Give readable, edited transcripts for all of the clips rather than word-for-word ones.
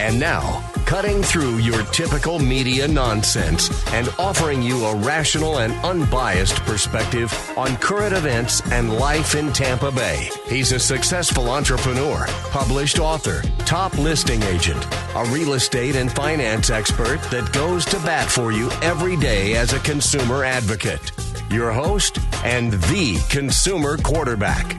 And now, cutting through your typical media nonsense and offering you a rational and unbiased perspective on current events and life in Tampa Bay. He's a successful entrepreneur, published author, top listing agent, a real estate and finance expert that goes to bat for you every day as a consumer advocate. Your host and the consumer quarterback,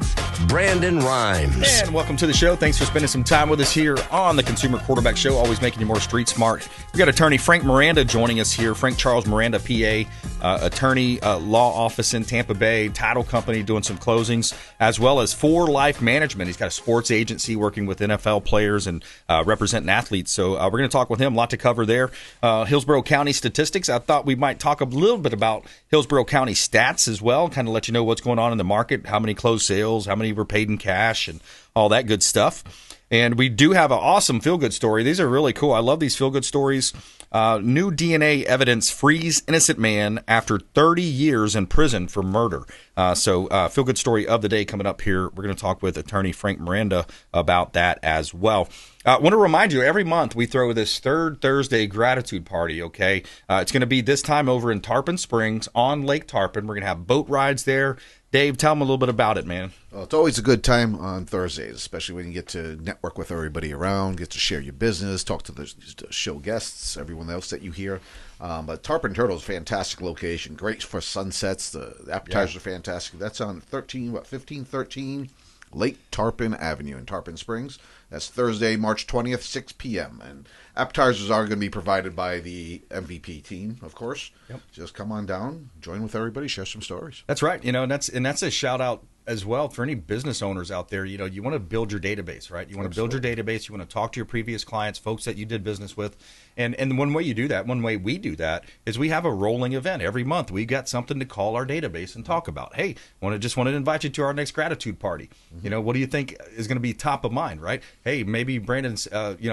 Brandon Rimes. And welcome to the show. Thanks for spending some time with us here on the Consumer Quarterback Show, always making you more street smart. We got Attorney Frank Miranda joining us here. Frank Charles Miranda, PA, attorney, law office in Tampa Bay, title company doing some closings, as well as For Life Management. He's got a sports agency working with NFL players and representing athletes. So we're going to talk with him. A lot to cover there. Hillsborough County statistics. I thought we might talk a little bit about Hillsborough County stats as well, kind of let you know what's going on in the market, how many closed sales, how many were paid in cash, and all that good stuff. And we do have an awesome feel-good story. These are really cool. I love these feel-good stories. New DNA evidence frees innocent man after 30 years in prison for murder. So feel-good story of the day coming up here. We're going to talk with Attorney Frank Miranda about that as well. I want to remind you, every month we throw this third Thursday gratitude party, okay? It's going to be this time over in Tarpon Springs on Lake Tarpon. We're going to have boat rides there. Dave, tell them a little bit about it, man. Well, it's always a good time on Thursdays, especially when you get to network with everybody around, get to share your business, talk to the show guests, everyone else that you hear. But Tarpon Turtle is a fantastic location, great for sunsets. The appetizers are fantastic. That's on 1513 Lake Tarpon Avenue in Tarpon Springs. That's Thursday, March 20th, 6 p.m. And appetizers are going to be provided by the MVP team, of course. Yep. Just come on down, join with everybody, share some stories. That's right. And that's a shout out as well for any business owners out there. You want to build your database, right? You want to build your database. You want to talk to your previous clients, folks that you did business with. And one way you do that, one way we do that, is we have a rolling event. Every month we got something to call our database and talk about. Hey, just want to invite you to our next gratitude party. Mm-hmm. What do you think is going to be top of mind, right? Hey, maybe Brandon's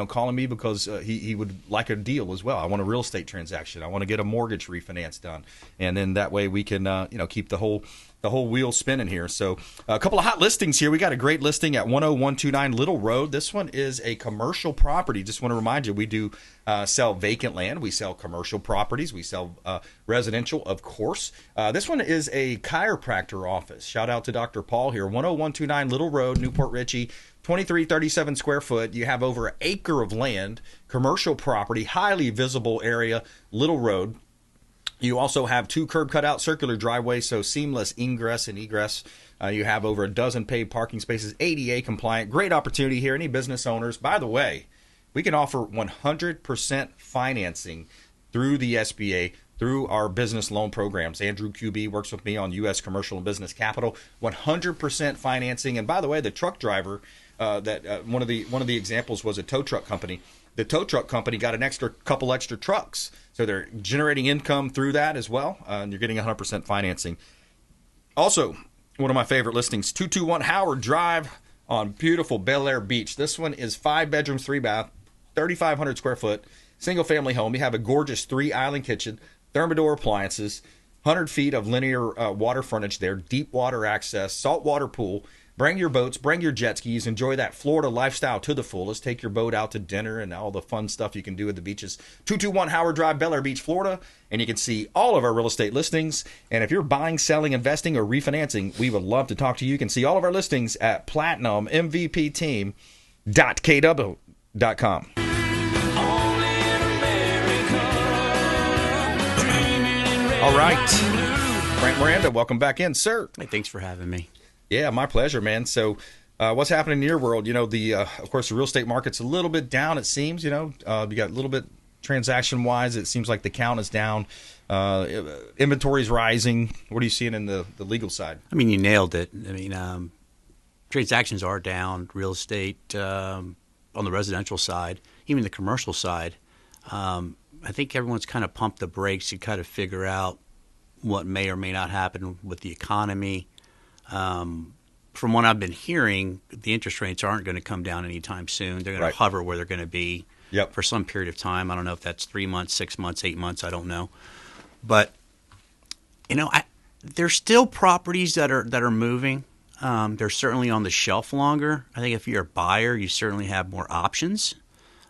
calling me because he would like a deal as well. I want a real estate transaction. I want to get a mortgage refinance done. And then that way we can keep the whole wheel spinning here. So a couple of hot listings here. We got a great listing at 10129 Little Road. This one is a commercial property. Just want to remind you, we do sell vacant land. We sell commercial properties. We sell residential, of course. This one is a chiropractor office. Shout out to Dr. Paul here. 10129 Little Road, Newport Richey. 2337 square foot. You have over an acre of land, commercial property, highly visible area, Little Road. You also have 2 curb cut-out circular driveways, so seamless ingress and egress. You have over a dozen paid parking spaces, ADA compliant. Great opportunity here. Any business owners, by the way, we can offer 100% financing through the SBA, through our business loan programs. Andrew QB works with me on U.S. Commercial and Business Capital. 100% financing. And by the way, the truck driver, one of the examples was a tow truck company. The tow truck company got couple extra trucks. So they're generating income through that as well. And you're getting 100% financing. Also, one of my favorite listings, 221 Howard Drive on beautiful Bel Air Beach. This one is 5 bedrooms, 3 bath, 3,500 square foot, single family home. You have a gorgeous 3-island kitchen, Thermador appliances, 100 feet of linear water frontage there, deep water access, saltwater pool. Bring your boats, bring your jet skis, enjoy that Florida lifestyle to the fullest. Take your boat out to dinner and all the fun stuff you can do at the beaches. 221 Howard Drive, Bel Air Beach, Florida. And you can see all of our real estate listings. And if you're buying, selling, investing, or refinancing, we would love to talk to you. You can see all of our listings at platinummvpteam.kw.com. All right. Frank Miranda, welcome back in, sir. Hey, thanks for having me. Yeah, my pleasure, man. So what's happening in your world? Of course, the real estate market's a little bit down, it seems. You got a little bit transaction-wise. It seems like the count is down. Inventory's rising. What are you seeing in the legal side? I mean, you nailed it. I mean, transactions are down. Real estate on the residential side, even the commercial side. I think everyone's kind of pumped the brakes to kind of figure out what may or may not happen with the economy. From what I've been hearing, the interest rates aren't going to come down anytime soon. They're going to hover where they're going to be for some period of time. I don't know if that's 3 months, 6 months, 8 months. I don't know. But, there's still properties that are moving. They're certainly on the shelf longer. I think if you're a buyer, you certainly have more options.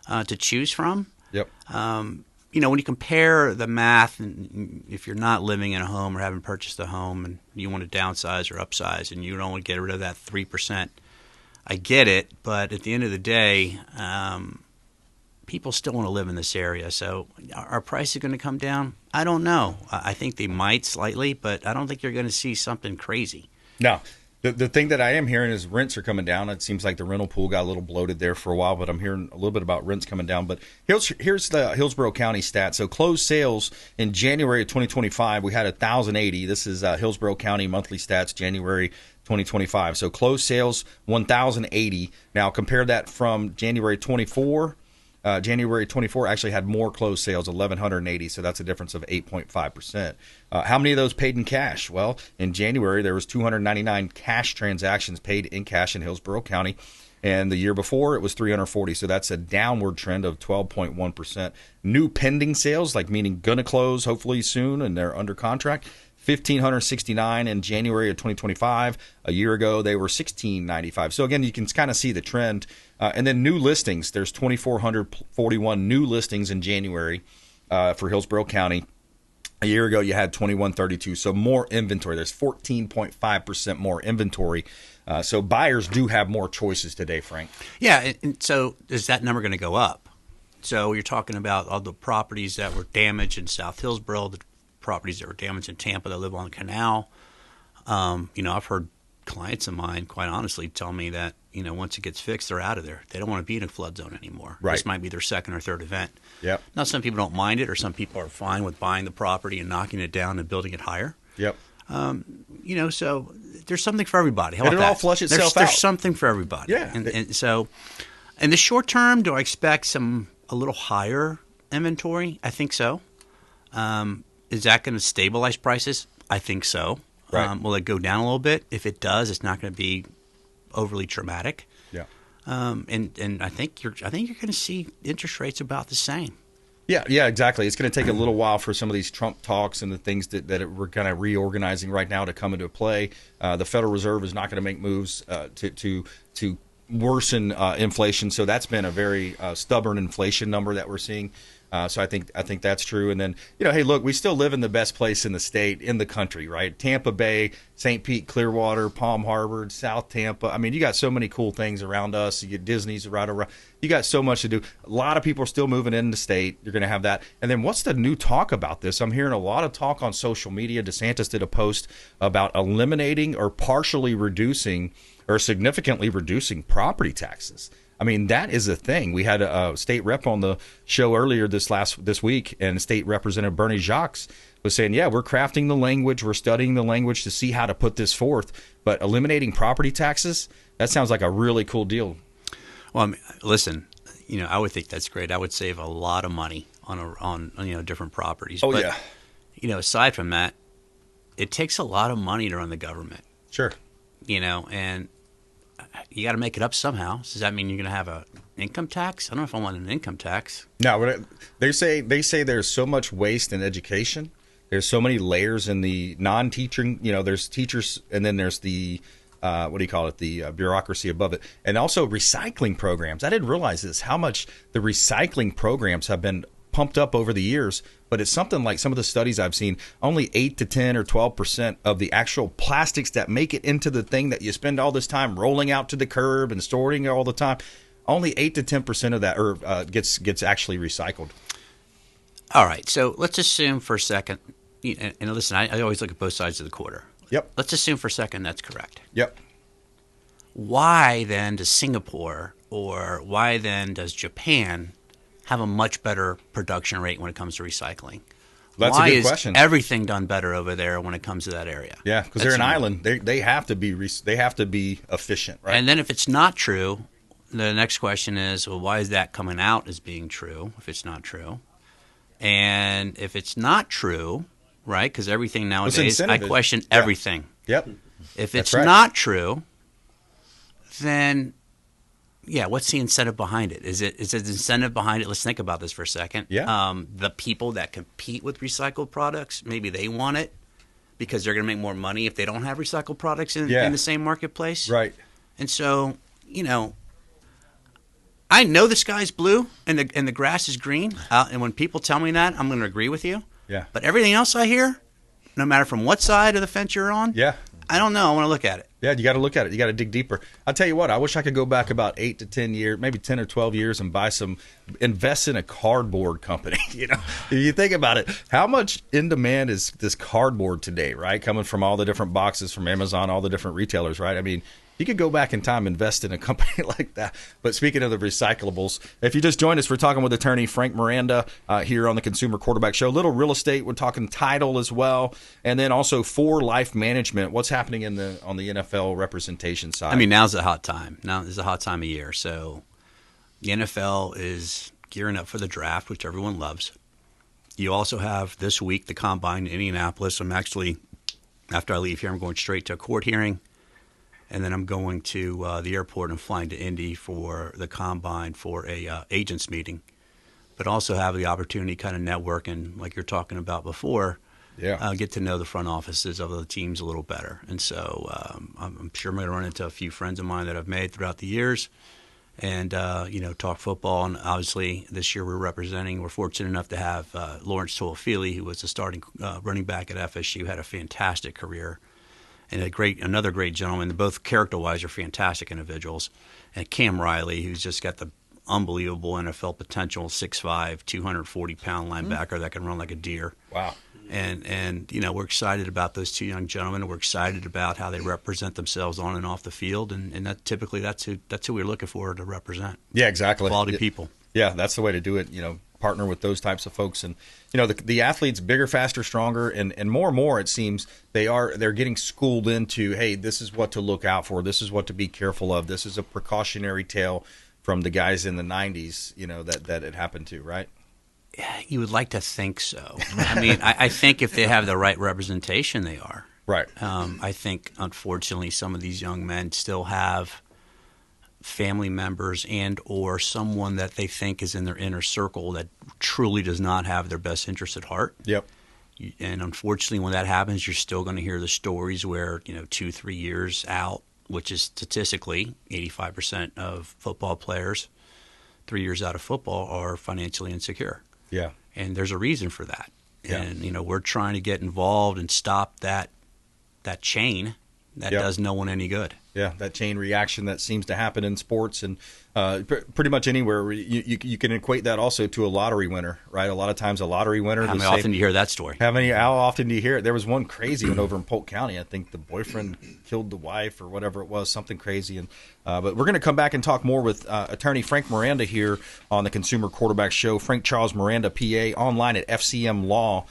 to choose from. Yep. When you compare the math, and if you're not living in a home or haven't purchased a home and you want to downsize or upsize and you don't want to get rid of that 3%, I get it. But at the end of the day, people still want to live in this area. So are prices going to come down? I don't know. I think they might slightly, but I don't think you're going to see something crazy. No. The thing that I am hearing is rents are coming down. It seems like the rental pool got a little bloated there for a while, but I'm hearing a little bit about rents coming down. But here's the Hillsborough County stats. So closed sales in January of 2025, we had 1,080. This is Hillsborough County monthly stats, January 2025. So closed sales, 1,080. Now compare that from January 24. January 24 actually had more closed sales, 1,180, so that's a difference of 8.5%. How many of those paid in cash? Well, in January, there was 299 cash transactions paid in cash in Hillsborough County, and the year before, it was 340, so that's a downward trend of 12.1%. New pending sales, like meaning going to close hopefully soon, and they're under contract, 1,569 in January of 2025. A year ago, they were 1,695. So again, you can kind of see the trend. And then new listings, there's 2,441 new listings in January for Hillsborough County. A year ago, you had 2,132. So more inventory. There's 14.5% more inventory. So buyers do have more choices today, Frank. Yeah, and so is that number going to go up? So you're talking about all the properties that were damaged in South Hillsborough, the properties that were damaged in Tampa that live on the canal. I've heard clients of mine, quite honestly, tell me that, once it gets fixed, they're out of there. They don't want to be in a flood zone anymore. Right. This might be their second or third event. Yep. Now, some people don't mind it, or some people are fine with buying the property and knocking it down and building it higher. Yep. So there's something for everybody. How It'll about that? all flush itself out. There's something for everybody. Yeah. And so in the short term, do I expect a little higher inventory? I think so. Is that going to stabilize prices? I think so. Right. Will it go down a little bit? If it does, it's not going to be overly dramatic. Yeah. And I think you're going to see interest rates about the same. Yeah, exactly. It's going to take a little while for some of these Trump talks and the things that we're kind of reorganizing right now to come into play. The Federal Reserve is not going to make moves to worsen inflation. So that's been a very stubborn inflation number that we're seeing. So I think that's true. And then, hey, look, we still live in the best place in the state, in the country, right? Tampa Bay, St. Pete, Clearwater, Palm Harbor, South Tampa. I mean, you got so many cool things around us. You get Disney's right around. You got so much to do. A lot of people are still moving in the state. You're going to have that. And then what's the new talk about this? I'm hearing a lot of talk on social media. DeSantis did a post about eliminating or partially reducing or significantly reducing property taxes. I mean, that is a thing. We had a state rep on the show earlier this week, and State Representative Bernie Jacques was saying, yeah, we're crafting the language, we're studying the language to see how to put this forth. But eliminating property taxes, that sounds like a really cool deal. Well, I mean, listen, I would think that's great. I would save a lot of money on different properties. Oh, but, yeah. Aside from that, it takes a lot of money to run the government. Sure. And you got to make it up somehow. Does that mean you're going to have an income tax? I don't know if I want an income tax. No, they say there's so much waste in education. There's so many layers in the non-teaching. There's teachers, and then there's the the bureaucracy above it, and also recycling programs. I didn't realize this, how much the recycling programs have been pumped up over the years, but it's something like some of the studies I've seen, only 8 to 10 or 12% of the actual plastics that make it into the thing that you spend all this time rolling out to the curb and storing it all the time, only 8 to 10% of that gets actually recycled. All right, so let's assume for a second, and listen, I always look at both sides of the quarter. Yep. Let's assume for a second that's correct. Yep. Why then does Singapore, or why then does Japan have a much better production rate when it comes to recycling? That's Why a good is question. Everything done better over there when it comes to that area? Yeah, because they're an island. They have to be efficient, right? And then if it's not true, the next question is, well, why is that coming out as being true if it's not true? And if it's not true, right, because everything nowadays, I question everything. Yep. If it's not true, then what's the incentive behind it? Is it incentive behind it? Let's think about this for a second. Yeah. The people that compete with recycled products, maybe they want it because they're going to make more money if they don't have recycled products in the same marketplace. Right. And so, I know the sky's blue and the grass is green, and when people tell me that, I'm going to agree with you. Yeah. But everything else I hear, no matter from what side of the fence you're on, yeah, I don't know. I want to look at it. Yeah, you got to look at it. You got to dig deeper. I'll tell you what, I wish I could go back about 8 to 10 years, maybe 10 or 12 years and invest in a cardboard company. You know, if you think about it, how much in demand is this cardboard today, right? Coming from all the different boxes from Amazon, all the different retailers, right? I mean, you could go back in time and invest in a company like that. But speaking of the recyclables, if you just joined us, we're talking with attorney Frank Miranda here on the Consumer Quarterback Show. Little real estate, we're talking title as well, and then also for life management. What's happening on the NFL representation side? I mean, now's a hot time. Now is a hot time of year. So the NFL is gearing up for the draft, which everyone loves. You also have this week the Combine in Indianapolis. I'm actually, after I leave here, I'm going straight to a court hearing. And then I'm going to the airport and flying to Indy for the Combine for a agents meeting, but also have the opportunity to kind of network and, like you're talking about before, get to know the front offices of the teams a little better. And so I'm sure I'm going to run into a few friends of mine that I've made throughout the years and, talk football. And obviously this year we're fortunate enough to have Lawrence Toafili, who was the starting running back at FSU, had a fantastic career. And another great gentleman. Both character-wise are fantastic individuals. And Cam Riley, who's just got the unbelievable NFL potential, 6'5", 240-pound linebacker that can run like a deer. Wow. And we're excited about those two young gentlemen. We're excited about how they represent themselves on and off the field. And that typically that's who we're looking for to represent. Yeah, exactly. Quality people. Yeah, that's the way to do it. Partner with those types of folks, and the athletes, bigger, faster, stronger, and more it seems they're getting schooled into, hey, this is what to look out for, this is what to be careful of, this is a precautionary tale from the guys in the 90s that it happened to, right? Yeah, you would like to think so. I mean, I think if they have the right representation, they are. Right. I think unfortunately some of these young men still have family members and or someone that they think is in their inner circle that truly does not have their best interest at heart. Yep. And unfortunately, when that happens, you're still going to hear the stories where, 2-3 years out, which is statistically 85% of football players, 3 years out of football are financially insecure. Yeah. And there's a reason for that. Yeah. And, we're trying to get involved and stop that chain that does no one any good. Yeah, that chain reaction that seems to happen in sports and pretty much anywhere. You can equate that also to a lottery winner, right? A lot of times a lottery winner. How often do you hear that story? How often do you hear it? There was one crazy one over in Polk County. I think the boyfriend killed the wife or whatever it was, something crazy. And but we're going to come back and talk more with attorney Frank Miranda here on the Consumer Quarterback Show. Frank Charles Miranda, PA, online at fcmlaw.com.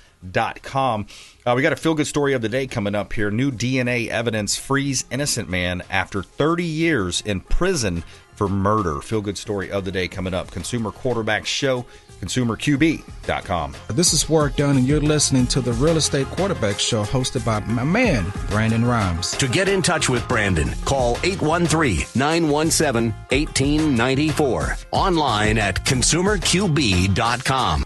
We got a feel-good story of the day coming up here. New DNA evidence frees innocent man after 30 years in prison for murder. Feel-good story of the day coming up. Consumer Quarterback Show, consumerqb.com. This is Work Done, and you're listening to the Real Estate Quarterback Show hosted by my man, Brandon Rimes. To get in touch with Brandon, call 813-917-1894. Online at consumerqb.com.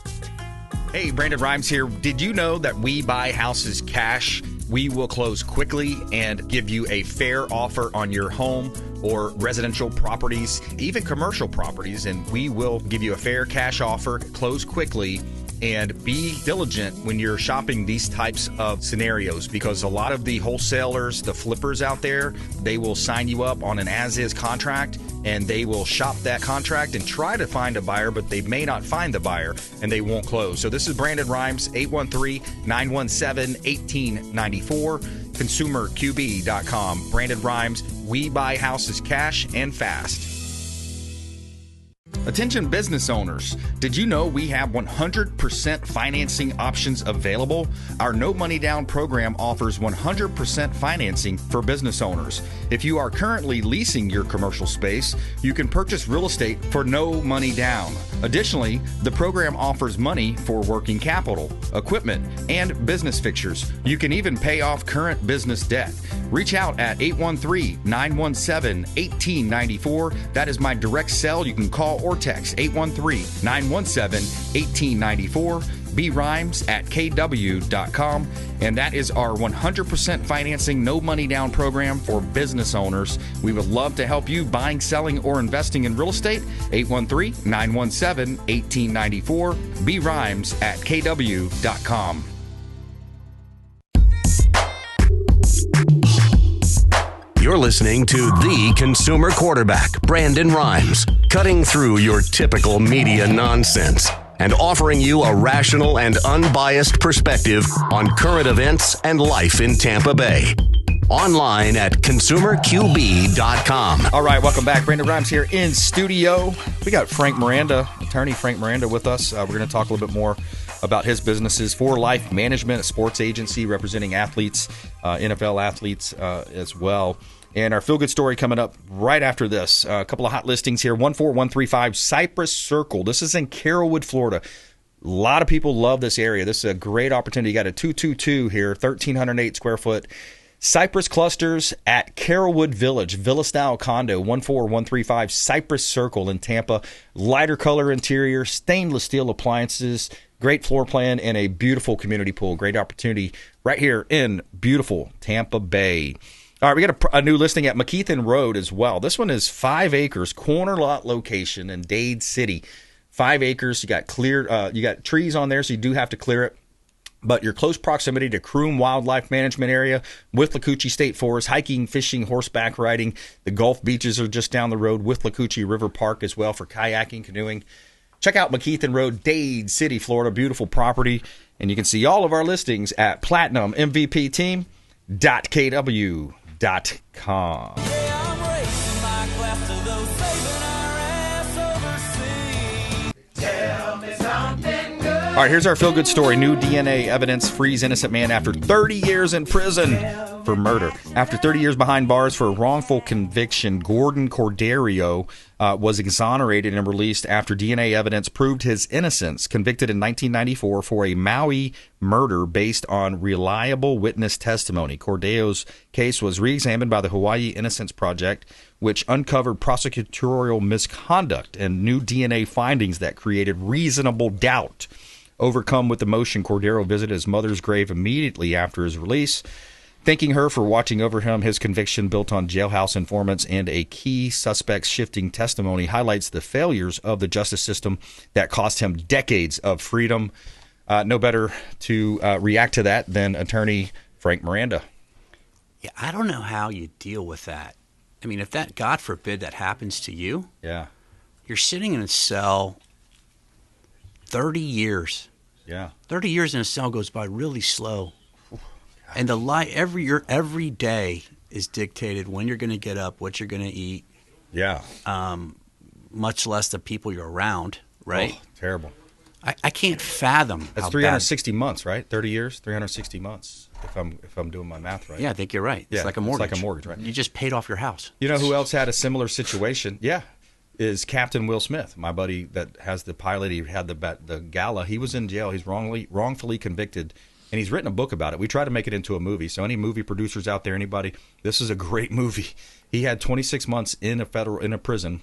Hey, Brandon Rimes here. Did you know that we buy houses cash? We will close quickly and give you a fair offer on your home or residential properties, even commercial properties, and we will give you a fair cash offer, close quickly, and be diligent when you're shopping these types of scenarios, because a lot of the wholesalers, the flippers out there, they will sign you up on an as-is contract, and they will shop that contract and try to find a buyer, but they may not find the buyer, and they won't close. So this is Brandon Rimes, 813-917-1894, consumerqb.com. Brandon Rimes, we buy houses cash and fast. Attention business owners, did you know we have 100% financing options available? Our no money down program offers 100% financing for business owners. If you are currently leasing your commercial space, you can purchase real estate for no money down. Additionally, the program offers money for working capital, equipment, and business fixtures. You can even pay off current business debt. Reach out at 813-917-1894. That is my direct cell. You can call or text 813-917-1894. BRimes@kw.com. And that is our 100% financing, no money down program for business owners. We would love to help you buying, selling, or investing in real estate. 813-917-1894. BRimes@kw.com. You're listening to the consumer quarterback, Brandon Rimes, cutting through your typical media nonsense and offering you a rational and unbiased perspective on current events and life in Tampa Bay. Online at consumerqb.com. All right, welcome back. Brandon Rimes here in studio. We got Frank Miranda, Attorney Frank Miranda with us. We're going to talk a little bit more about his businesses, For Life Management, a sports agency representing athletes, NFL athletes as well. And our feel-good story coming up right after this. A couple of hot listings here. 14135 Cypress Circle. This is in Carrollwood, Florida. A lot of people love this area. This is a great opportunity. You got a 222 here, 1,308 square foot. Cypress Clusters at Carrollwood Village, villa-style condo, 14135 Cypress Circle in Tampa. Lighter color interior, stainless steel appliances, great floor plan, and a beautiful community pool. Great opportunity right here in beautiful Tampa Bay. All right, we got a new listing at McKeithen Road as well. This one is 5 acres, corner lot location in Dade City. 5 acres, you got cleared, you got trees on there, so you do have to clear it. But your close proximity to Croom Wildlife Management Area with Lacoochee State Forest, hiking, fishing, horseback riding. The Gulf beaches are just down the road with Lacoochee River Park as well for kayaking, canoeing. Check out McKeithen Road, Dade City, Florida. Beautiful property. And you can see all of our listings at platinummvpteam.kw.com. All right, here's our feel-good story. New DNA evidence frees innocent man after 30 years in prison for murder. After 30 years behind bars for a wrongful conviction, Gordon Corderio was exonerated and released after DNA evidence proved his innocence, convicted in 1994 for a Maui murder based on reliable witness testimony. Cordero's case was re-examined by the Hawaii Innocence Project, which uncovered prosecutorial misconduct and new DNA findings that created reasonable doubt. Overcome with emotion, Cordero visited his mother's grave immediately after his release, thanking her for watching over him. His conviction, built on jailhouse informants and a key suspect's shifting testimony, highlights the failures of the justice system that cost him decades of freedom. No better to react to that than Attorney Frank Miranda. Yeah, I don't know how you deal with that. I mean, if that, God forbid, that happens to you, Yeah. you're sitting in a cell 30 years. Yeah. 30 years in a cell goes by really slow. And every day is dictated when you're going to get up, what you're going to eat, Yeah. much less the people you're around, right? Oh, terrible. I can't fathom That's how 360 months, right? 30 years, 360 months, if I'm doing my math right. Yeah, I think you're right. Yeah, It's like a mortgage. It's like a mortgage, right? You just paid off your house. You know who else had a similar situation? Yeah, is Captain Will Smith, my buddy that has the pilot. He had the gala. He was in jail. He's wrongfully convicted, and he's written a book about it. We try to make it into a movie. So any movie producers out there, anybody, this is a great movie. He had 26 months in a prison.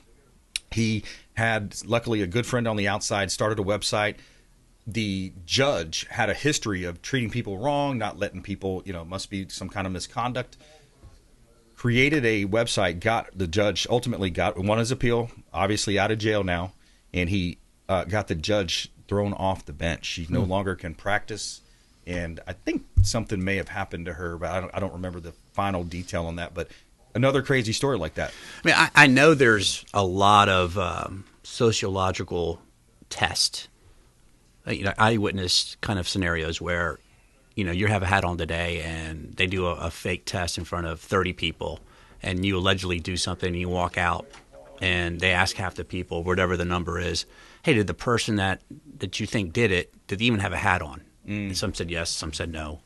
He had, luckily, a good friend on the outside, started a website. The judge had a history of treating people wrong, not letting people, must be some kind of misconduct. Created a website, the judge ultimately won his appeal, obviously out of jail now, and he got the judge thrown off the bench. She no longer can practice, and I think something may have happened to her, but I don't remember the final detail on that, but another crazy story like that. I mean, I know there's a lot of sociological tests, eyewitness kind of scenarios where, you have a hat on today and they do a fake test in front of 30 people and you allegedly do something and you walk out and they ask half the people, whatever the number is, hey, did the person that you think did it, did they even have a hat on? And some said yes, some said no.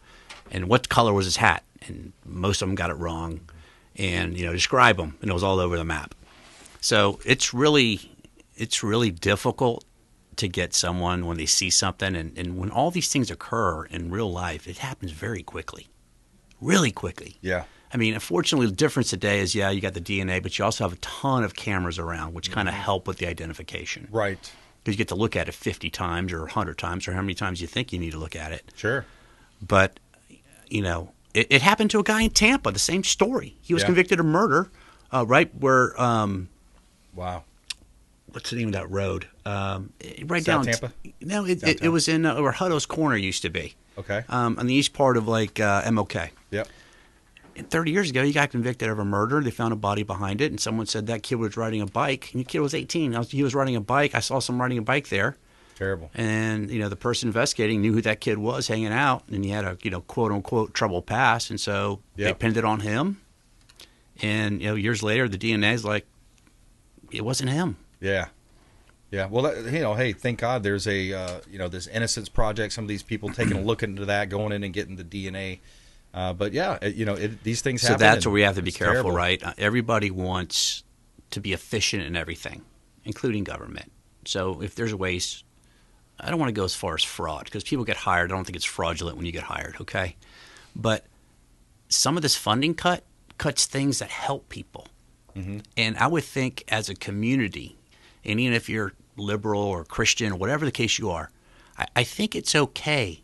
And what color was his hat? And most of them got it wrong. And, describe them. And it was all over the map. So it's really difficult to get someone when they see something. And when all these things occur in real life, it happens very quickly. Really quickly. Yeah. I mean, unfortunately, the difference today is, you got the DNA, but you also have a ton of cameras around, which kind of help with the identification. Right. because you get to look at it 50 times or 100 times or how many times you think you need to look at it. Sure. But, it happened to a guy in Tampa, the same story. He was convicted of murder right where wow. What's the name of that road? Right South down Tampa? No, it was in where Hutto's Corner used to be. Okay. On the east part of like MLK. Yep. And 30 years ago, he got convicted of a murder. They found a body behind it, and someone said that kid was riding a bike. And the kid was 18. He was riding a bike. I saw someone riding a bike there. Terrible. And, the person investigating knew who that kid was hanging out, and he had a, quote-unquote troubled past. And so they pinned it on him. And, years later, the DNA is like, it wasn't him. Yeah. Yeah. Well, hey, thank God there's a, this Innocence Project, some of these people taking a look into that, going in and getting the DNA. But, these things happen. So that's where we have to be careful, terrible. right? Everybody wants to be efficient in everything, including government. So if there's ways, I don't want to go as far as fraud because people get hired. I don't think it's fraudulent when you get hired, okay? But some of this funding cuts things that help people. Mm-hmm. And I would think as a community, and even if you're liberal or Christian or whatever the case you are, I think it's okay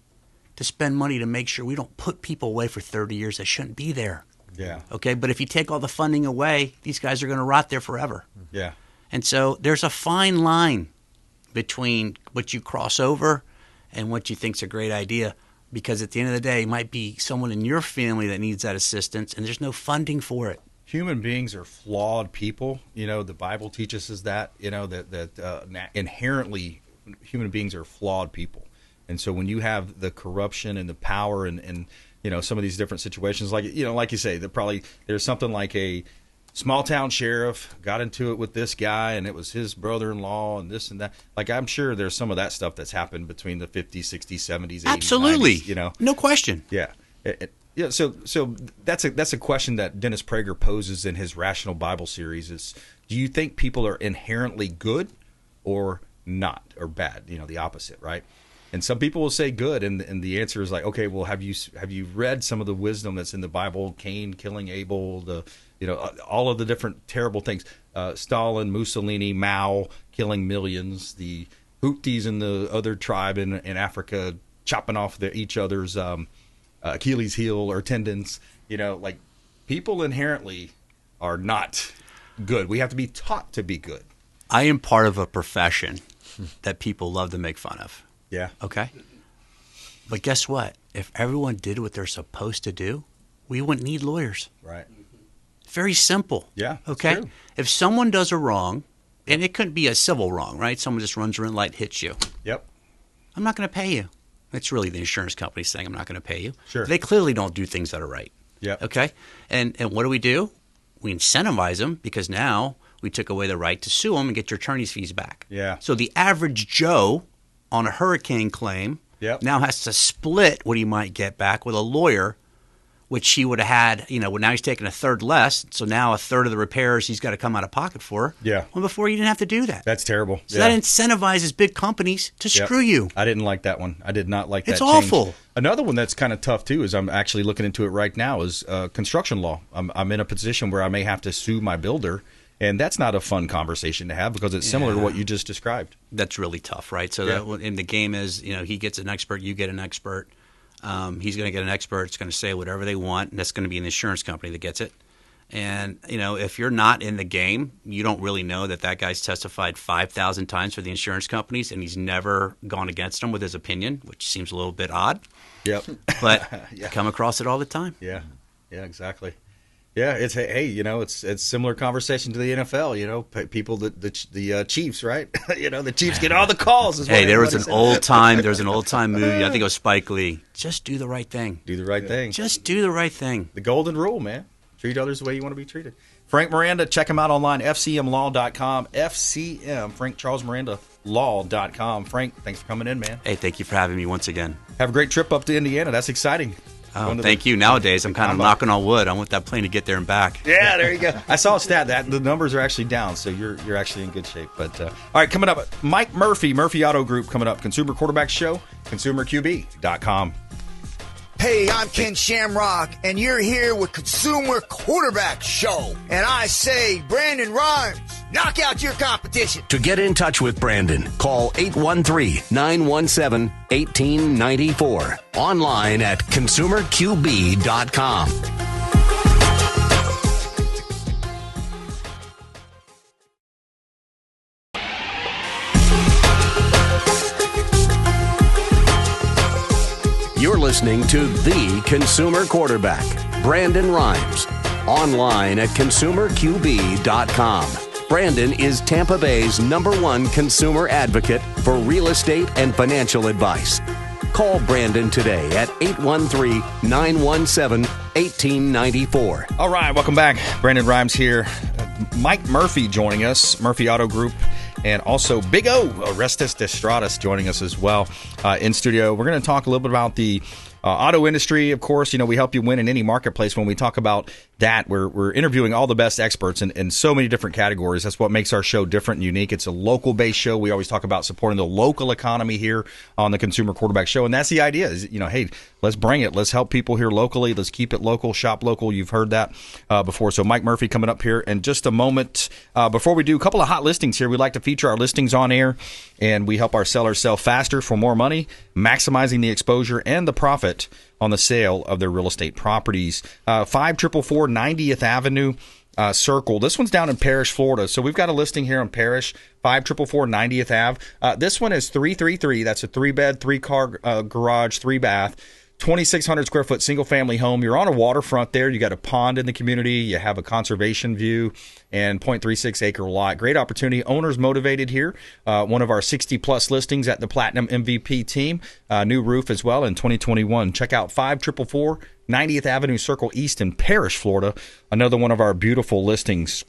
to spend money to make sure we don't put people away for 30 years that shouldn't be there. Yeah. Okay, but if you take all the funding away, these guys are going to rot there forever. Yeah. And so there's a fine line between what you cross over and what you think's a great idea, because at the end of the day, it might be someone in your family that needs that assistance, and there's no funding for it. Human beings are flawed people. The Bible teaches us that, that inherently human beings are flawed people. And so when you have the corruption and the power and some of these different situations, like you say, there's something like a small town sheriff got into it with this guy and it was his brother-in-law and this and that. Like, I'm sure there's some of that stuff that's happened between the 50s, 60s, 70s, 80s, absolutely 90s, no question. Yeah. So that's a question that Dennis Prager poses in his Rational Bible series is, do you think people are inherently good or not, or bad? The opposite, right? And some people will say good, and the answer is like, okay, well, have you read some of the wisdom that's in the Bible? Cain killing Abel, all of the different terrible things. Stalin, Mussolini, Mao killing millions. The Houthis and the other tribe in Africa chopping off each other's Achilles heel or tendons. Like, people inherently are not good. We have to be taught to be good. I am part of a profession that people love to make fun of. Yeah. Okay. But guess what? If everyone did what they're supposed to do, we wouldn't need lawyers. Right. Very simple. Yeah. Okay. True. If someone does a wrong, and it couldn't be a civil wrong, right? Someone just runs a red light, hits you. Yep. I'm not going to pay you. It's really the insurance company saying I'm not going to pay you. Sure. They clearly don't do things that are right. Yep. Okay. And what do? We incentivize them because now we took away the right to sue them and get your attorney's fees back. Yeah. So the average Joe on a hurricane claim now has to split what he might get back with a lawyer, which he would have had, now he's taking a third less. So now a third of the repairs he's got to come out of pocket for. Yeah. Well, before you didn't have to do that. That's terrible. So that incentivizes big companies to screw you. I didn't like that one. I did not like that. It's awful. Another one that's kind of tough too is I'm actually looking into it right now is construction law. I'm in a position where I may have to sue my builder. And that's not a fun conversation to have because it's similar to what you just described. That's really tough, right? So that in the game is, he gets an expert, you get an expert. He's going to get an expert. It's going to say whatever they want, and that's going to be an insurance company that gets it. And, if you're not in the game, you don't really know that guy's testified 5,000 times for the insurance companies, and he's never gone against them with his opinion, which seems a little bit odd. Yep. But you come across it all the time. Yeah. Yeah, exactly. Yeah, it's it's similar conversation to the NFL. People the Chiefs, right? The Chiefs get all the calls. Hey, there was an old time movie. I think it was Spike Lee. Just do the right thing. Do the right thing. Just do the right thing. The golden rule, man. Treat others the way you want to be treated. Frank Miranda, check him out online. FCMlaw.com. FCM Frank Charles Miranda Law.com. Frank, thanks for coming in, man. Hey, thank you for having me once again. Have a great trip up to Indiana. That's exciting. Oh, thank you. Nowadays, I'm kind of knocking on wood. I want that plane to get there and back. Yeah, there you go. I saw a stat that the numbers are actually down, so you're actually in good shape. But all right, coming up, Mike Murphy Auto Group coming up. Consumer Quarterback Show, ConsumerQB.com. Hey, I'm Ken Shamrock, and you're here with Consumer Quarterback Show. And I say, Brandon Rhymes, Knock out your competition. To get in touch with Brandon, call 813-917-1894. Online at consumerqb.com. You're listening to The Consumer Quarterback, Brandon BRimes. Online at consumerqb.com. Brandon is Tampa Bay's #1 consumer advocate for real estate and financial advice. Call Brandon today at 813-917-1894. All right, welcome back. Brandon BRimes here. Mike Murphy joining us, Murphy Auto Group, and also Big O, Orestes Destrade, joining us as well in studio. We're going to talk a little bit about the auto industry. Of course, we help you win in any marketplace. When we talk about that, we're interviewing all the best experts in so many different categories. That's what makes our show different and unique. It's a local-based show. We always talk about supporting the local economy here on the Consumer Quarterback Show, and that's the idea is, hey, let's bring it. Let's help people here locally. Let's keep it local, shop local. You've heard that before. So Mike Murphy coming up here in just a moment. Before we do, a couple of hot listings here. We like to feature our listings on air, and we help our sellers sell faster for more money, maximizing the exposure and the profit on the sale of their real estate properties. 5444 90th Avenue Circle. This one's down in Parrish, Florida. So we've got a listing here in Parrish, 5444 90th Ave. This one is 333. That's a 3-bed, 3-car garage, 3-bath. 2,600 square foot single family home. You're on a waterfront there. You got a pond in the community. You have a conservation view and 0.36 acre lot. Great opportunity. Owners motivated here. One of our 60 plus listings at the Platinum MVP team. New roof as well in 2021. Check out 5444 90th Avenue Circle East in Parrish, Florida. Another one of our beautiful listings.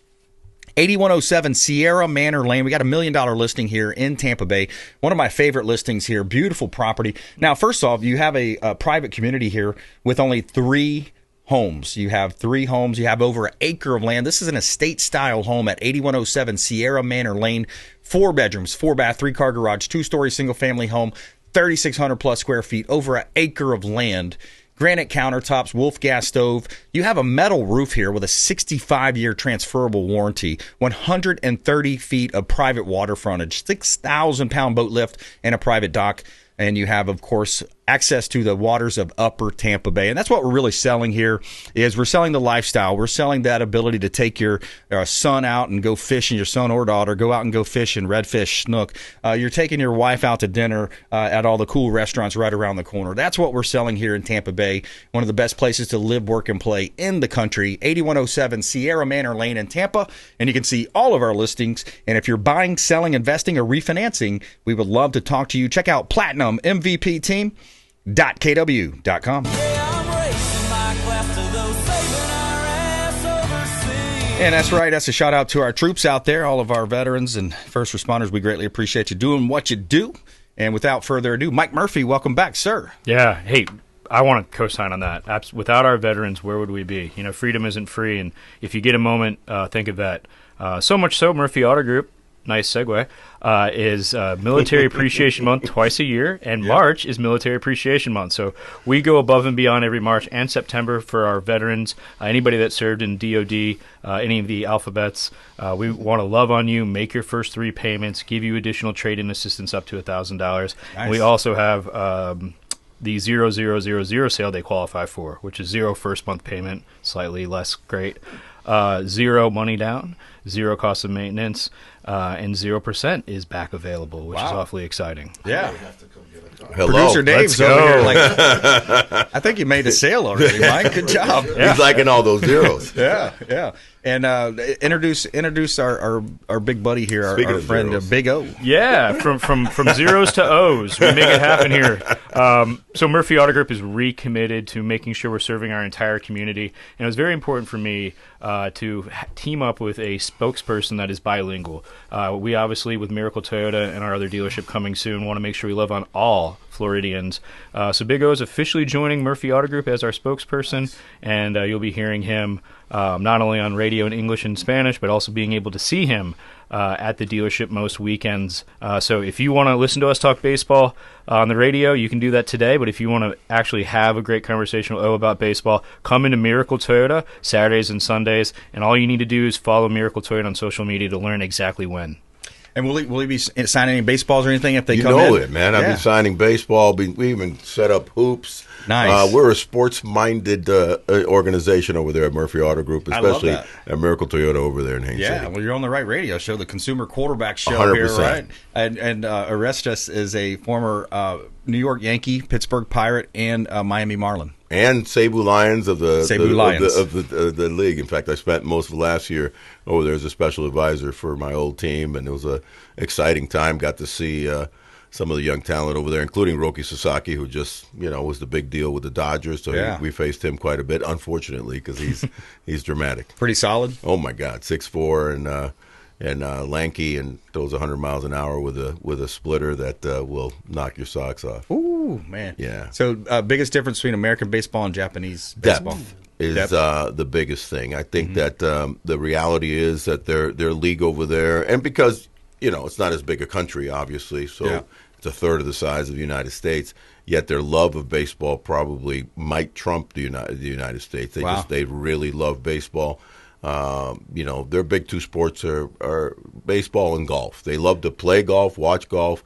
8107 Sierra Manor Lane. We got $1 million listing here in Tampa Bay. One of my favorite listings here. Beautiful property. Now, first off, you have a private community here with only 3 homes. You have 3 homes. You have over an acre of land. This is an estate-style home at 8107 Sierra Manor Lane. 4 bedrooms, 4-bath, 3-car garage, 2-story single-family home, 3,600 plus square feet, over an acre of land. Granite countertops, Wolf gas stove. You have a metal roof here with a 65-year transferable warranty, 130 feet of private water frontage, 6,000-pound boat lift, and a private dock. And you have, of course, access to the waters of Upper Tampa Bay. And that's what we're really selling here is we're selling the lifestyle. We're selling that ability to take your son out and go fishing, your son or daughter, go out and go fishing, redfish, snook. You're taking your wife out to dinner at all the cool restaurants right around the corner. That's what we're selling here in Tampa Bay. One of the best places to live, work, and play in the country. 8107 Sierra Manor Lane in Tampa. And you can see all of our listings. And if you're buying, selling, investing, or refinancing, we would love to talk to you. Check out Platinum MVP Team. .kw.com. And that's right. That's a shout out to our troops out there, all of our veterans and first responders. We greatly appreciate you doing what you do. And without further ado, Mike Murphy, welcome back, sir. Yeah. Hey, I want to co-sign on that. Without our veterans, where would we be? Freedom isn't free. And if you get a moment, think of that. So much so, Murphy Auto Group, nice segue, is Military Appreciation Month twice a year, and March is Military Appreciation Month. So we go above and beyond every March and September for our veterans, anybody that served in DOD, any of the alphabets. We want to love on you, make your first 3 payments, give you additional trade-in assistance up to $1,000. Nice. We also have the 0000 sale they qualify for, which is 0 first month payment, slightly less great. 0 money down, 0 cost of maintenance, and 0% is back available, which is awfully exciting. Yeah. Hello. Producer Dave's over here like, I think you made a sale already, Mike. Good job. He's liking all those zeros. Yeah. And introduce our big buddy here, our friend Big O. Yeah, from zeros to O's, we make it happen here. So Murphy Auto Group is recommitted to making sure we're serving our entire community, and it was very important for me to team up with a spokesperson that is bilingual. We obviously, with Miracle Toyota and our other dealership coming soon, want to make sure we love on all Floridians. So Big O is officially joining Murphy Auto Group as our spokesperson, and you'll be hearing him not only on radio in English and Spanish, but also being able to see him at the dealership most weekends. So if you want to listen to us talk baseball on the radio, you can do that today. But if you want to actually have a great conversation with O about baseball, come into Miracle Toyota Saturdays and Sundays, and all you need to do is follow Miracle Toyota on social media to learn exactly when. And will he be signing any baseballs or anything if they come in? You know it, man. I've been signing baseball. We even set up hoops. Nice. We're a sports-minded organization over there at Murphy Auto Group, especially at Miracle Toyota over there in Haines City. Yeah, well, you're on the right radio show, the Consumer Quarterback Show 100%. here, right? And Orestes is a former New York Yankee, Pittsburgh Pirate, and Miami Marlin. And Cebu Lions of the league. In fact, I spent most of last year over there as a special advisor for my old team, and it was a exciting time. Got to see some of the young talent over there, including Roki Sasaki, who just was the big deal with the Dodgers. So we faced him quite a bit, unfortunately, because he's dramatic. Pretty solid. Oh my God, 6'4" and lanky, and throws 100 miles an hour with a splitter that will knock your socks off. Ooh, man. Yeah. So biggest difference between American baseball and Japanese baseball? Is the biggest thing. I think that the reality is that their league over there, and because it's not as big a country, obviously, so it's a third of the size of the United States. Yet their love of baseball probably might trump the United States. They really love baseball. Their big two sports are baseball and golf. They love to play golf, watch golf.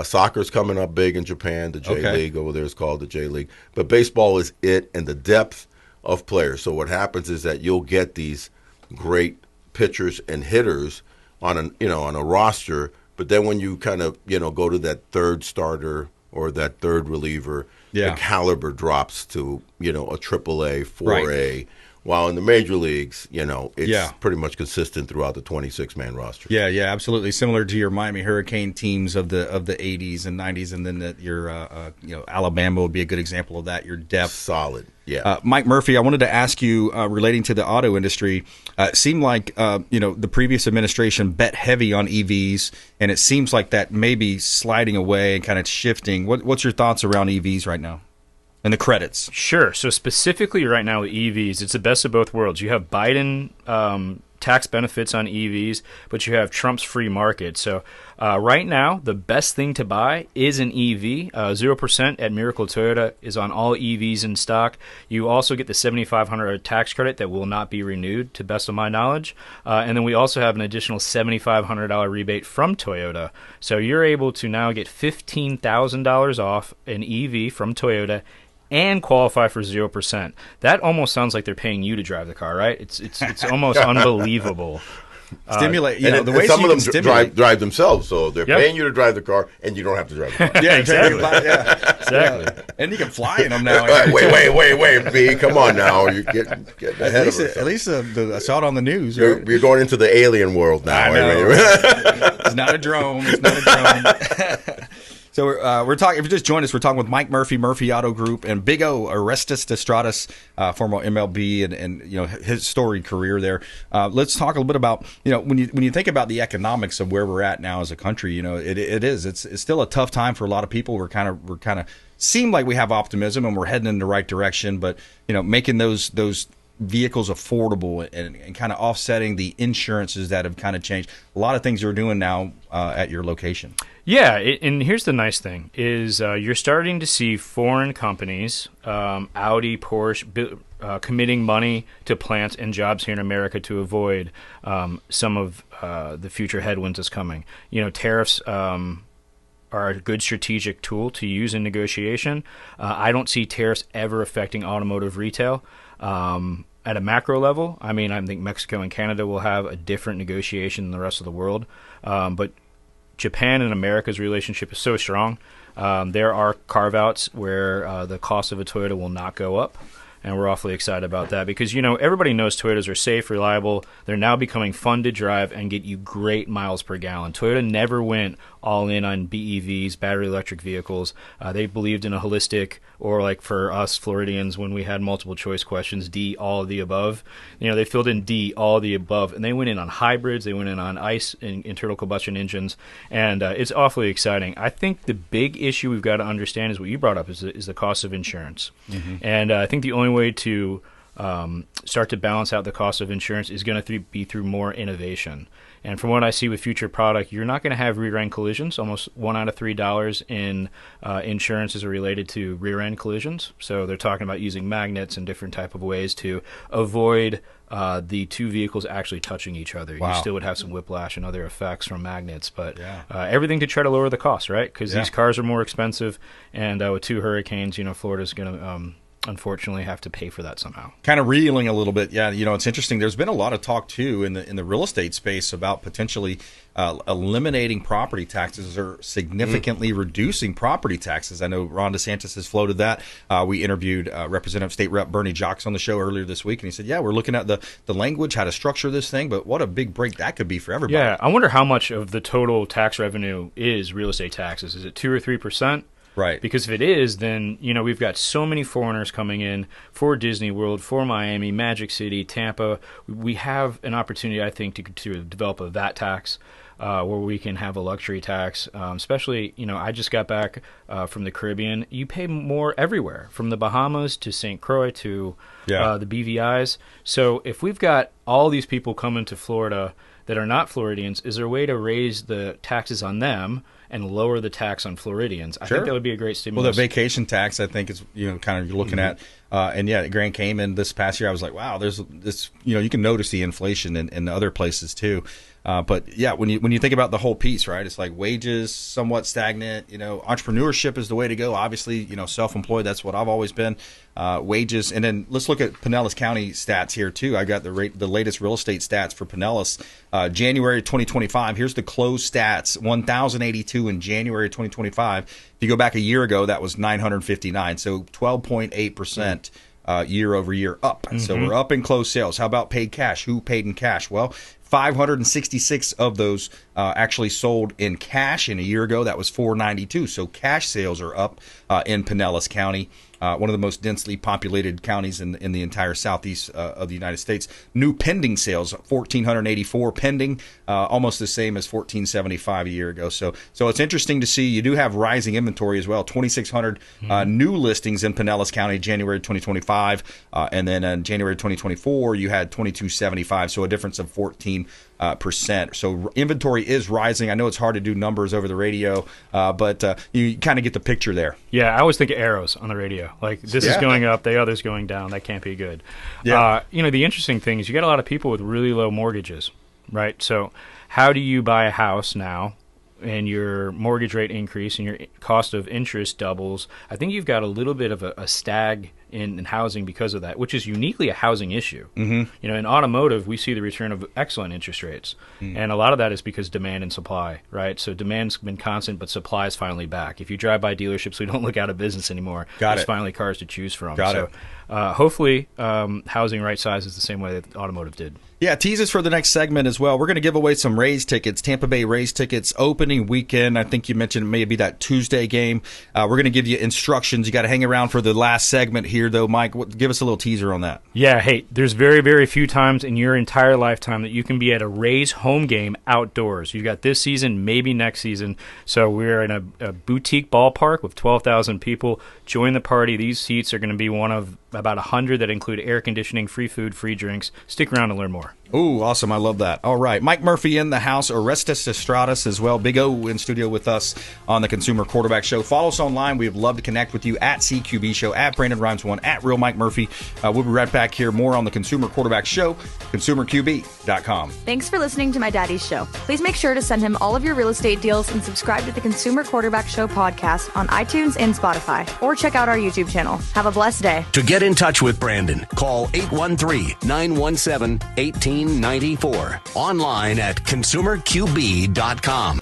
Soccer's coming up big in Japan. The J League over there is called the J League. But baseball is it, and the depth of players. So what happens is that you'll get these great pitchers and hitters on a roster, but then when you kind of go to that third starter or that third reliever, the caliber drops to a AAA, 4A. Right. While in the major leagues, it's pretty much consistent throughout the 26-man roster. Yeah, absolutely. Similar to your Miami Hurricane teams of the 80s and 90s, and then your Alabama would be a good example of that. Your depth, solid. Yeah. Mike Murphy, I wanted to ask you relating to the auto industry. It seemed like the previous administration bet heavy on EVs, and it seems like that may be sliding away and kind of shifting. What's your thoughts around EVs right now? And the credits. Sure. So specifically right now with EVs, it's the best of both worlds. You have Biden tax benefits on EVs, but you have Trump's free market. So right now, the best thing to buy is an EV. 0% at Miracle Toyota is on all EVs in stock. You also get the $7,500 tax credit that will not be renewed, to best of my knowledge. And then we also have an additional $7,500 rebate from Toyota. So you're able to now get $15,000 off an EV from Toyota and qualify for 0%. That almost sounds like they're paying you to drive the car, right? It's almost unbelievable. Stimulate, the way some of them drive themselves, so they're paying you to drive the car, and you don't have to drive the car. Yeah, exactly. Exactly. And you can fly in them now. Wait, B, come on now, you're getting ahead of us. At least I saw it on the news. You're going into the alien world now. I know. It's not a drone. So we're talking. If you just joined us, we're talking with Mike Murphy, Murphy Auto Group, and Big O, Orestes Destrade, former MLB, and his storied career there. Let's talk a little bit about when you think about the economics of where we're at now as a country. It's still a tough time for a lot of people. We're kind of seem like we have optimism and we're heading in the right direction, but making those vehicles affordable and kind of offsetting the insurances that have kind of changed. A lot of things you're doing now at your location. Yeah, and here's the nice thing is you're starting to see foreign companies, Audi, Porsche, committing money to plants and jobs here in America to avoid some of the future headwinds that's coming. Tariffs are a good strategic tool to use in negotiation. I don't see tariffs ever affecting automotive retail. At a macro level, I think Mexico and Canada will have a different negotiation than the rest of the world. But Japan and America's relationship is so strong. There are carve-outs where the cost of a Toyota will not go up. And we're awfully excited about that because, everybody knows Toyotas are safe, reliable. They're now becoming fun to drive and get you great miles per gallon. Toyota never went all in on BEVs, battery electric vehicles. They believed in a holistic, or like for us Floridians when we had multiple choice questions, D, all of the above. They filled in D, all of the above. And they went in on hybrids. They went in on ICE and internal combustion engines. And it's awfully exciting. I think the big issue we've got to understand is what you brought up is the cost of insurance. Mm-hmm. And I think the only way to start to balance out the cost of insurance is going to be through more innovation. And from what I see with future product, you're not going to have rear-end collisions. Almost $1 out of $3 in insurance is related to rear-end collisions. So they're talking about using magnets and different type of ways to avoid the two vehicles actually touching each other. Wow. You still would have some whiplash and other effects from magnets, but everything to try to lower the cost, right? Because these cars are more expensive, and with 2 hurricanes, Florida's going to unfortunately have to pay for that somehow. Kind of reeling a little bit. Yeah, it's interesting. There's been a lot of talk too in the real estate space about potentially eliminating property taxes or significantly reducing property taxes. I know Ron DeSantis has floated that. We interviewed Representative State Rep Bernie Jocks on the show earlier this week, and he said, yeah, we're looking at the language, how to structure this thing, but what a big break that could be for everybody. Yeah, I wonder how much of the total tax revenue is real estate taxes. Is it 2 or 3%? Right. Because if it is, then, we've got so many foreigners coming in for Disney World, for Miami, Magic City, Tampa. We have an opportunity, I think, to develop a VAT tax where we can have a luxury tax. Especially, I just got back from the Caribbean. You pay more everywhere, from the Bahamas to St. Croix to the BVIs. So if we've got all these people coming to Florida that are not Floridians, is there a way to raise the taxes on them and lower the tax on Floridians? I think that would be a great stimulus. Well, the vacation tax, I think, is kind of you're looking at, and Grand Cayman this past year, I was like, wow, there's this, you can notice the inflation in other places too. But yeah, when you think about the whole piece, right, it's like wages somewhat stagnant. Entrepreneurship is the way to go. Obviously, self-employed. That's what I've always been. Wages, and then let's look at Pinellas County stats here too. I got the latest real estate stats for Pinellas, January 2025. Here's the closed stats: 1,082 in January 2025. If you go back a year ago, that was 959. So 12.8%. Year over year up. So we're up in closed sales. How about paid cash? Who paid in cash? Well, 566 of those actually sold in cash. In a year ago, that was 492. So cash sales are up in Pinellas County, one of the most densely populated counties in the entire southeast of the United States. New pending sales, 1,484 pending, almost the same as 1,475 a year ago. So it's interesting to see. You do have rising inventory as well. 2,600 new listings in Pinellas County, January 2025, and then in January 2024, you had 2,275. So a difference of 14%. So inventory is rising. I know it's hard to do numbers over the radio, but you kind of get the picture there. Yeah, I always think of arrows on the radio. Like, this is going up, the other's going down. That can't be good. Yeah. The interesting thing is you get a lot of people with really low mortgages, right? So how do you buy a house now and your mortgage rate increase and your cost of interest doubles? I think you've got a little bit of a stag in housing because of that, which is uniquely a housing issue. In automotive, we see the return of excellent interest rates. And a lot of that is because demand and supply, right? So demand's been constant, but supply is finally back. If you drive by dealerships, we don't look out of business anymore. There's finally cars to choose from. Hopefully, housing right size is the same way that automotive did. Yeah, teases for the next segment as well. We're going to give away some Rays tickets, Tampa Bay Rays tickets, opening weekend. I think you mentioned maybe that Tuesday game. We're going to give you instructions. You got to hang around for the last segment here, though. Mike, give us a little teaser on that. Yeah, hey, there's very, very few times in your entire lifetime that you can be at a Rays home game outdoors. You've got this season, maybe next season. So we're in a boutique ballpark with 12,000 people. Join the party. These seats are going to be one of about 100 that include air conditioning, free food, free drinks. Stick around to learn more. Ooh, awesome. I love that. All right. Mike Murphy in the house. Orestes Destrade as well. Big O in studio with us on the Consumer Quarterback Show. Follow us online. We'd love to connect with you at CQB Show, at Brandon Rhymes 1, at Real Mike Murphy. We'll be right back here. More on the Consumer Quarterback Show, consumerqb.com. Thanks for listening to my daddy's show. Please make sure to send him all of your real estate deals and subscribe to the Consumer Quarterback Show podcast on iTunes and Spotify, or check out our YouTube channel. Have a blessed day. To get in touch with Brandon, call 813-917-1894. Online at consumerqb.com.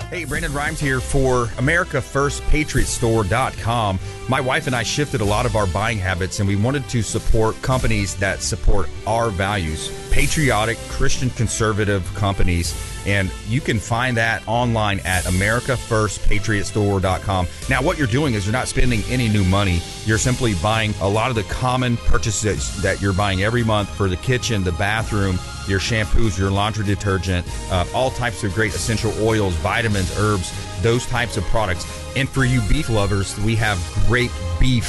Hey, Brandon Rhymes here for AmericaFirstPatriotStore.com. My wife and I shifted a lot of our buying habits, and we wanted to support companies that support our values, patriotic, Christian, conservative companies. And you can find that online at AmericaFirstPatriotStore.com. Now, what you're doing is you're not spending any new money. You're simply buying a lot of the common purchases that you're buying every month for the kitchen, the bathroom, your shampoos, your laundry detergent, all types of great essential oils, vitamins, herbs, those types of products. And for you beef lovers, we have great beef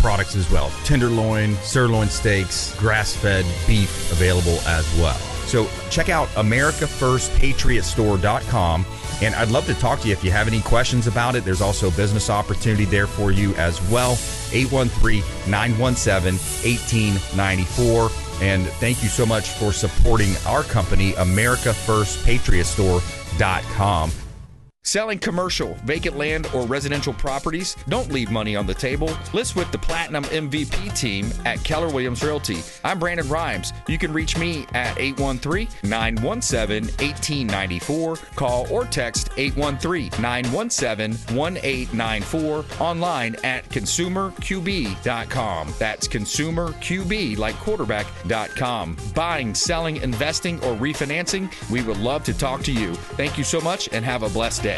products as well. Tenderloin, sirloin steaks, grass-fed beef available as well. So check out AmericaFirstPatriotStore.com. And I'd love to talk to you if you have any questions about it. There's also a business opportunity there for you as well. 813-917-1894. And thank you so much for supporting our company, AmericaFirstPatriotStore.com. Selling commercial, vacant land, or residential properties? Don't leave money on the table. List with the Platinum MVP team at Keller Williams Realty. I'm Brandon Rimes. You can reach me at 813-917-1894. Call or text 813-917-1894. Online at consumerqb.com. That's consumerqb, like quarterback.com. Buying, selling, investing, or refinancing? We would love to talk to you. Thank you so much and have a blessed day.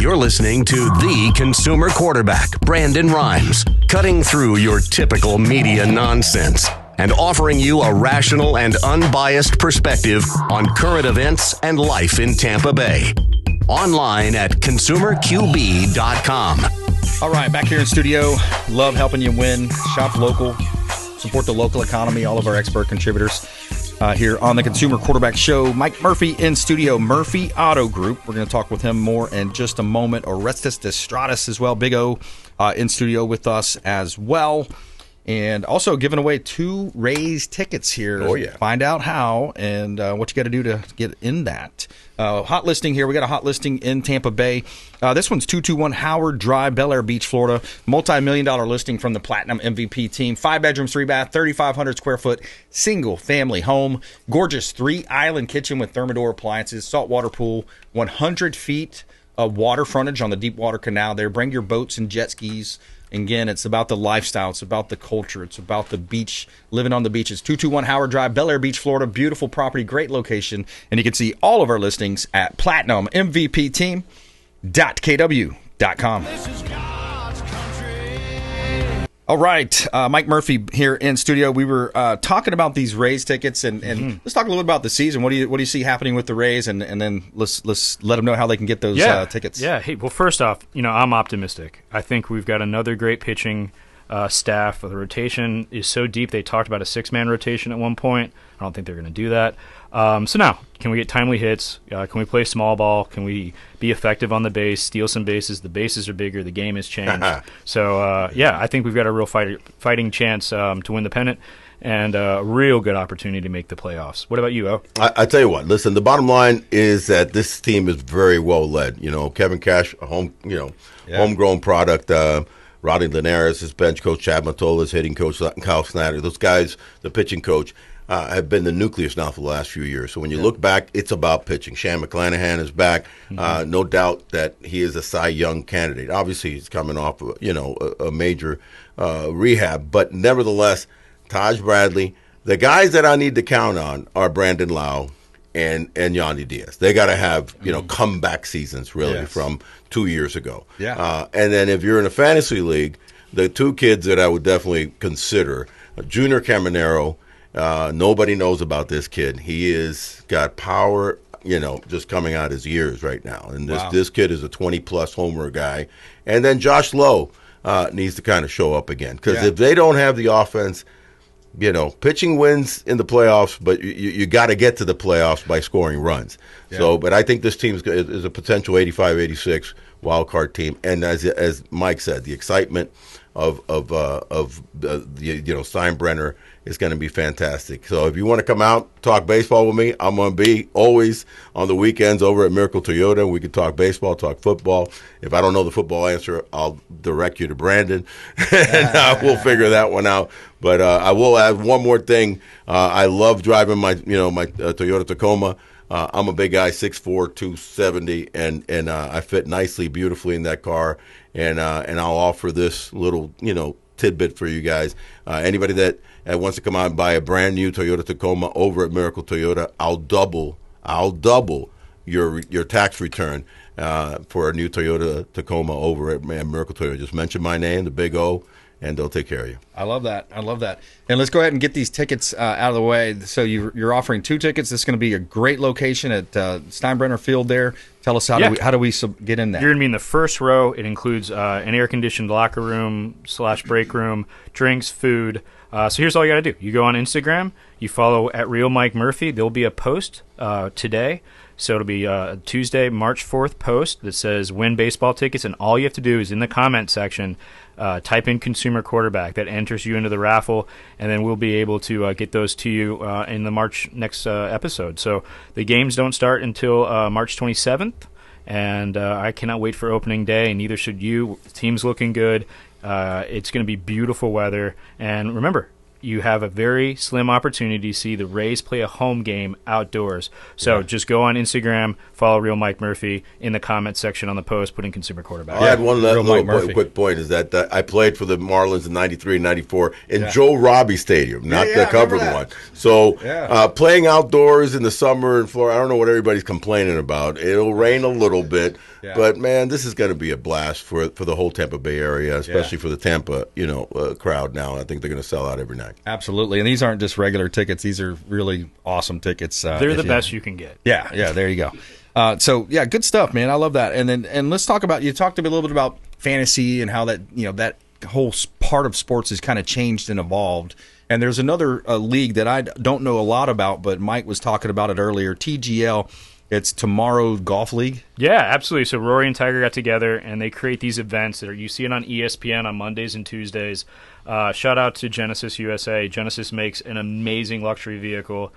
You're listening to the consumer quarterback, Brandon Rimes, cutting through your typical media nonsense and offering you a rational and unbiased perspective on current events and life in Tampa Bay. Online at consumerqb.com. All right, back here in studio. Love helping you win. Shop local. Support the local economy. All of our expert contributors here on the Consumer Quarterback Show. Mike Murphy in studio, Murphy Auto Group. We're going to talk with him more in just a moment. Orestes Destrade as well, Big O, in studio with us as well. And also giving away 2 Rays tickets here. Oh, yeah. Find out how and what you got to do to get in that. Hot listing here. We got a hot listing in Tampa Bay. This one's 221 Howard Drive, Bel Air Beach, Florida. Multi-million-dollar listing from the Platinum MVP team. 5 bedrooms, 3 bath, 3,500 square foot, single family home. Gorgeous 3-island kitchen with Thermador appliances, saltwater pool, 100 feet of water frontage on the Deepwater Canal there. Bring your boats and jet skis. Again, it's about the lifestyle. It's about the culture. It's about the beach, living on the beaches. 221 Howard Drive, Bel Air Beach, Florida. Beautiful property, great location. And you can see all of our listings at platinummvpteam.kw.com. All right, Mike Murphy here in studio. We were talking about these Rays tickets, and let's talk a little bit about the season. What do you see happening with the Rays, and then let's let them know how they can get those tickets. Yeah. Hey, well, first off, I'm optimistic. I think we've got another great pitching staff. The rotation is so deep. They talked about a 6-man rotation at one point. I don't think they're going to do that. So now, can we get timely hits? Can we play small ball? Can we be effective on the base, steal some bases? The bases are bigger. The game has changed. So, I think we've got a real fighting chance to win the pennant and a real good opportunity to make the playoffs. What about you, O? I tell you what, listen, the bottom line is that this team is very well led. Kevin Cash, a homegrown product. Rodney Linares, his bench coach, Chad Motola's hitting coach, Kyle Snyder. Those guys, the pitching coach, have been the nucleus now for the last few years. So when you look back, it's about pitching. Shan McClanahan is back. No doubt that he is a Cy Young candidate. Obviously, he's coming off, a major rehab. But nevertheless, Taj Bradley, the guys that I need to count on are Brandon Lau and Yandy Diaz. They got to have, comeback seasons, really, from 2 years ago. Yeah. And then if you're in a fantasy league, the 2 kids that I would definitely consider, Junior Caminero. Nobody knows about this kid. He is got power, just coming out his ears right now. And this kid is a 20-plus homer guy. And then Josh Lowe needs to kind of show up again. Because if they don't have the offense, pitching wins in the playoffs, but you got to get to the playoffs by scoring runs. Yeah. So, but I think this team is a potential 85-86 wild card team. And as Mike said, the excitement of Steinbrenner is going to be fantastic. So if you want to come out, talk baseball with me, I'm going to be always on the weekends over at Miracle Toyota. We can talk baseball, talk football. If I don't know the football answer, I'll direct you to Brandon, and we'll figure that one out. But I will add one more thing. I love driving my Toyota Tacoma. I'm a big guy, 6'4", 270, and I fit nicely, beautifully in that car. And I'll offer this little, tidbit for you guys. Anybody that wants to come out and buy a brand new Toyota Tacoma over at Miracle Toyota, I'll double your tax return for a new Toyota Tacoma over at Miracle Toyota. Just mention my name, the Big O, and they'll take care of you. I love that. And let's go ahead and get these tickets out of the way. So you're offering 2 tickets. This is going to be a great location at Steinbrenner Field there. Tell us how do we get in there? You're going to be in the first row. It includes an air-conditioned locker room / break room, drinks, food. So here's all you got to do. You go on Instagram. You follow at Real Mike Murphy. There'll be a post today. So it'll be Tuesday, March 4th post that says win baseball tickets. And all you have to do is in the comment section, type in consumer quarterback. That enters you into the raffle. And then we'll be able to get those to you in the March next episode. So the games don't start until March 27th. And I cannot wait for opening day. And neither should you. The team's looking good. It's going to be beautiful weather. And remember, you have a very slim opportunity to see the Rays play a home game outdoors. So just go on Instagram, follow Real Mike Murphy in the comment section on the post, put in consumer quarterback. I had one quick point is that I played for the Marlins in 93 and 94 in Joe Robbie Stadium, not the covered one. So playing outdoors in the summer in Florida, I don't know what everybody's complaining about. It'll rain a little bit. But, man, this is going to be a blast for the whole Tampa Bay area, especially for the Tampa crowd now. I think they're going to sell out every night. Absolutely. And these aren't just regular tickets. These are really awesome tickets. They're the best you can get. Yeah, there you go. Good stuff, man. I love that. And let's talk about, you talked a little bit about fantasy and how that, that whole part of sports has kind of changed and evolved. And there's another league that I don't know a lot about, but Mike was talking about it earlier, TGL. It's Tomorrow Golf League. Yeah, absolutely. So Rory and Tiger got together, and they create these events that you see it on ESPN on Mondays and Tuesdays. Shout out to Genesis USA. Genesis makes an amazing luxury vehicle.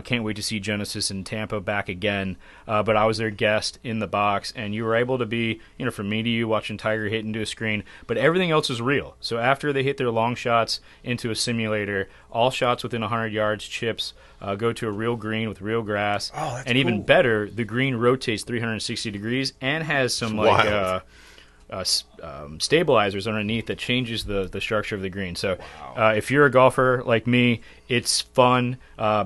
Can't wait to see Genesis in Tampa back again. But I was their guest in the box, and you were able to be, from me to you, watching Tiger hit into a screen. But everything else is real. So after they hit their long shots into a simulator, all shots within 100 yards, chips, go to a real green with real grass. Oh, that's and even cool. better, the green rotates 360 degrees and has some stabilizers underneath that changes the structure of the green. So if you're a golfer like me, it's fun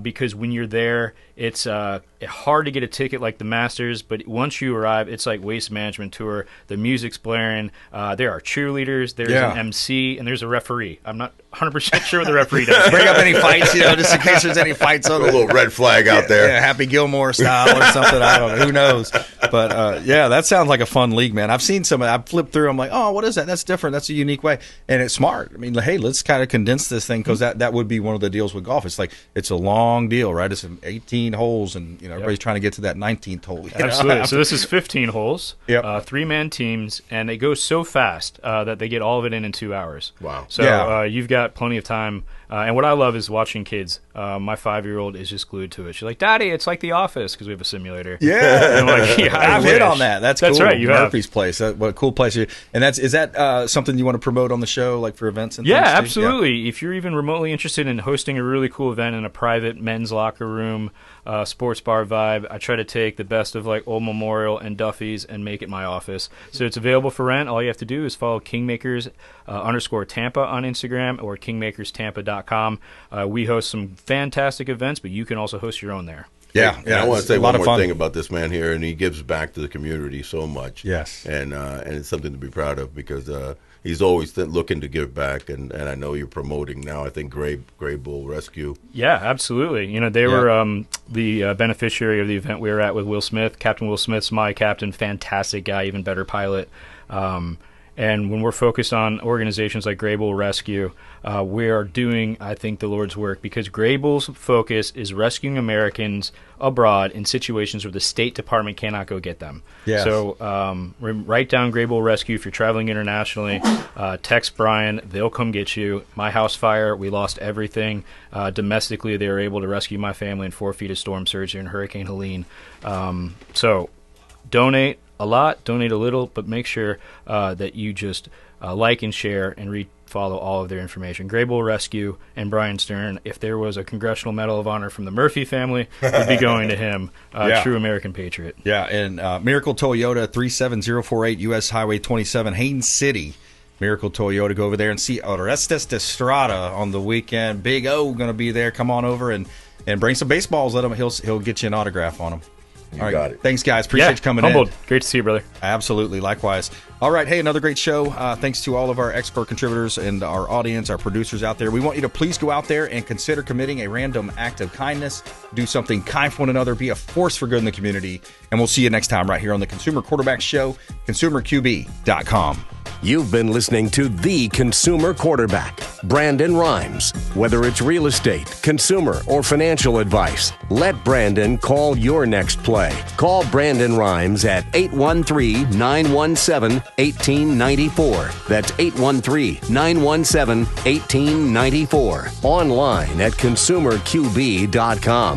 because when you're there, it's hard to get a ticket like the Masters, but once you arrive, it's like Waste Management Tour. The music's blaring. There are cheerleaders. There's an MC, and there's a referee. I'm not 100% sure what the referee does. Bring up any fights, just in case there's any fights on a little red flag out there. Yeah, Happy Gilmore style or something. I don't know. Who knows? But, that sounds like a fun league, man. I've seen some. I flipped through. I'm like, oh, what is that? That's different. That's a unique way. And it's smart. I mean, hey, let's kind of condense this thing because that would be one of the deals with golf. It's like it's a long deal, right? It's 18 holes, and everybody's trying to get to that 19th hole. Absolutely. So this is 15 holes, Yep. 3-man teams, and they go so fast that they get all of it in 2 hours. Wow. So you've got plenty of time. And what I love is watching kids. My 5-year-old is just glued to it. She's like, Daddy, it's like The Office because we have a simulator. Yeah. And I'm like, yeah, I've hit on that. That's cool. right. You Murphy's Place. What a cool place. And is that something you want to promote on the show, like for events and things? Yeah, too? absolutely. Yeah. If you're even remotely interested in hosting a really cool event in a private men's locker room, sports bar vibe, I try to take the best of like Old Memorial and Duffy's and make it my office. So it's available for rent. All you have to do is follow Kingmakers _Tampa on Instagram or kingmakerstampa.com. We host some fantastic events, but you can also host your own there. Yeah, I want to say one more thing about this man here, and he gives back to the community so much. Yes, and it's something to be proud of because he's always looking to give back, and I know you're promoting now. I think Gray Bull Rescue. Yeah, absolutely. They were the beneficiary of the event we were at with Will Smith. Captain Will Smith's my captain, fantastic guy, even better pilot. And when we're focused on organizations like Gray Bull Rescue, we are doing, I think, the Lord's work because Gray Bull's focus is rescuing Americans abroad in situations where the State Department cannot go get them. Yes. So write down Gray Bull Rescue if you're traveling internationally. Text Brian. They'll come get you. My house fire, we lost everything. Domestically, they were able to rescue my family in 4 feet of storm surge during Hurricane Helene. So donate a lot, donate a little, but make sure that you just like and share and follow all of their information. Gray Bull Rescue and Brian Stern, if there was a Congressional Medal of Honor from the Murphy family, would be going to him. True American patriot. Yeah, and Miracle Toyota, 37048 US Highway 27, Haines City. Miracle Toyota, go over there and see Orestes Destrade on the weekend. Big O going to be there. Come on over and bring some baseballs. Let him. He'll get you an autograph on them. You got it. Thanks, guys. Appreciate you coming humbled. in. Great to see you, brother. Absolutely. Likewise. All right. Hey, another great show. Thanks to all of our expert contributors and our audience, our producers out there. We want you to please go out there and consider committing a random act of kindness. Do something kind for one another. Be a force for good in the community. And we'll see you next time right here on the Consumer Quarterback Show, consumerqb.com. You've been listening to The Consumer Quarterback, Brandon Rimes. Whether it's real estate, consumer, or financial advice, let Brandon call your next play. Call Brandon Rimes at 813-917-1894. That's 813-917-1894. Online at consumerqb.com.